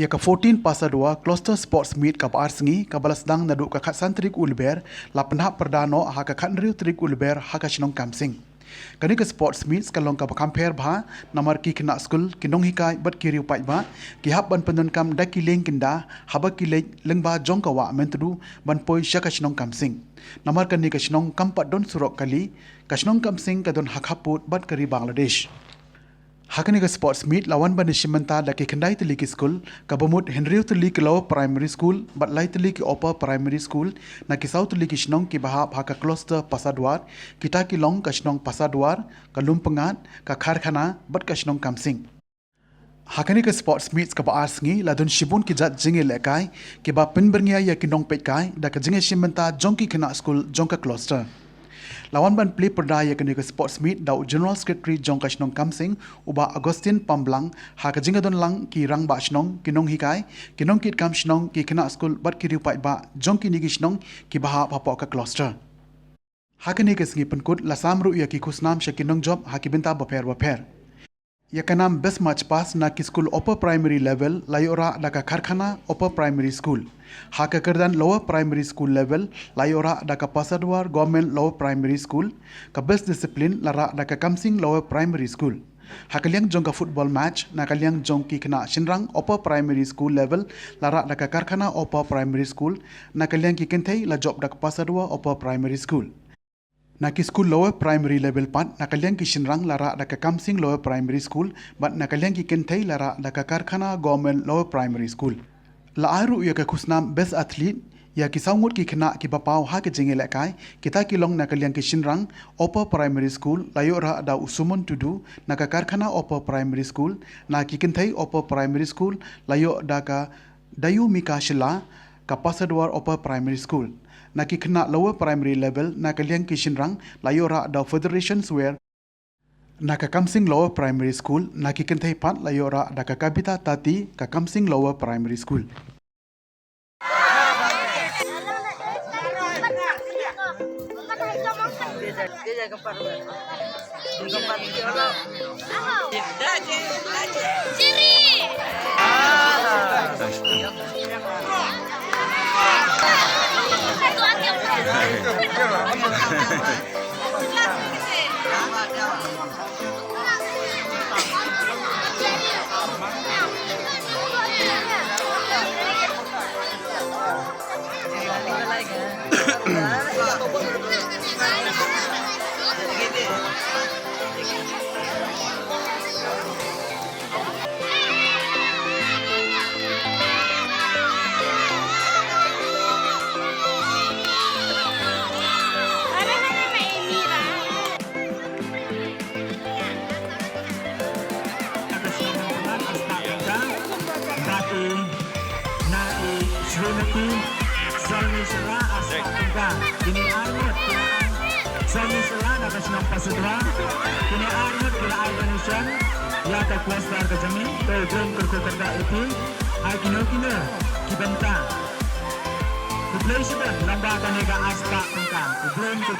Ia ke 14 Pasadwar Cluster Sports Meet ke Pasadwar ke balas dang naduk ke khatsan trik ulber la pynhap perdano ha ke khatnriu trik ulber ha ke shnong Kamsing. Kani ke sports meets kalong ka compare bha namar ki kena school kinong hikai bat kiriu pai ba ki hab ban pendon kam da ki leng kinda haba ki leng ba jong ka wa mentru ban poi sha ka shnong Kamsing. Namar kani ke shnong kampat don surok kali ka shnong Kamsing ka don hakhaput bat kari Bangladesh. Hakani ke sports meet lawan ban shimanta da ke kendai teli ki school ka bamut Henry teli ki lower primary school bat lai teli ki upper primary school na ki south teli ki shnong ki bahap ha ka cluster Pasadwar kita ki long ka shnong Pasadwar ka lumpengat ka kharkhana bat ka shnong Kamsing. Hakani ke sports meets ka baar sngi la don shibun ki jat jinge lekai ki ba pinberngya ya ki nong petkai da ka jinge shimanta jong ki kena school jong ka cluster. Lawan ban play pyrda ya kini ke sports meet da general secretary jong ka shnong Kamsing uba Agustin Pamblang ha ka jinga don lang ki rang ba shnong kinong hikai kinong kit kam shnong ki kena school bat ki riu pai ba jong ki nigi shnong ki baha papo ka cluster. Ha kini ke sngi penkut la samru ya ki kusnam sha kinong job ha ki binta baper. Ya ka nam best match pass na ki school upper primary level layora da ka kharkhana upper primary school. Ha ka kerdan lower primary school level layora da ka Pasadwar government lower primary school ka best discipline lara da ka Kamsing lower primary school. Ha ka liang jong ka football match na ka liang jong ki kena shinrang upper primary school level lara da ka Karkhana upper primary school na ka liang ki kenthei la job da ka Pasadwar upper primary school. Na ki school lower primary level pat na kaliang ki shinrang lara da ka Kamsing lower primary school but na kaliang ki kenthei lara da ka Karkhana government lower primary school. La aru ya ka kusnam best athlete ya ki saungut ki kena ki bapau ha ki jinge lekai kita ki long na kaliang ki shinrang upper primary school layora da usumun tudu na ka Karkhana upper primary school na ki kenthei upper primary school layo da ka dayu mika shila ka Pasadwar upper primary school. Na ki kena lower primary level na ka liang ki shinrang layora da federations where na ka Kamsing lower primary school na ki kenthei pat layora da ka Kabita Tati ka Kamsing lower primary school. Kini armut Sami Sera na kasnong Pasadwar. Kini armut kila organisation ya ka cluster ka jami to jom kerja itu ay kino kibenta. Kuplay siya lamba ka nega asta tungka. Kuplay ko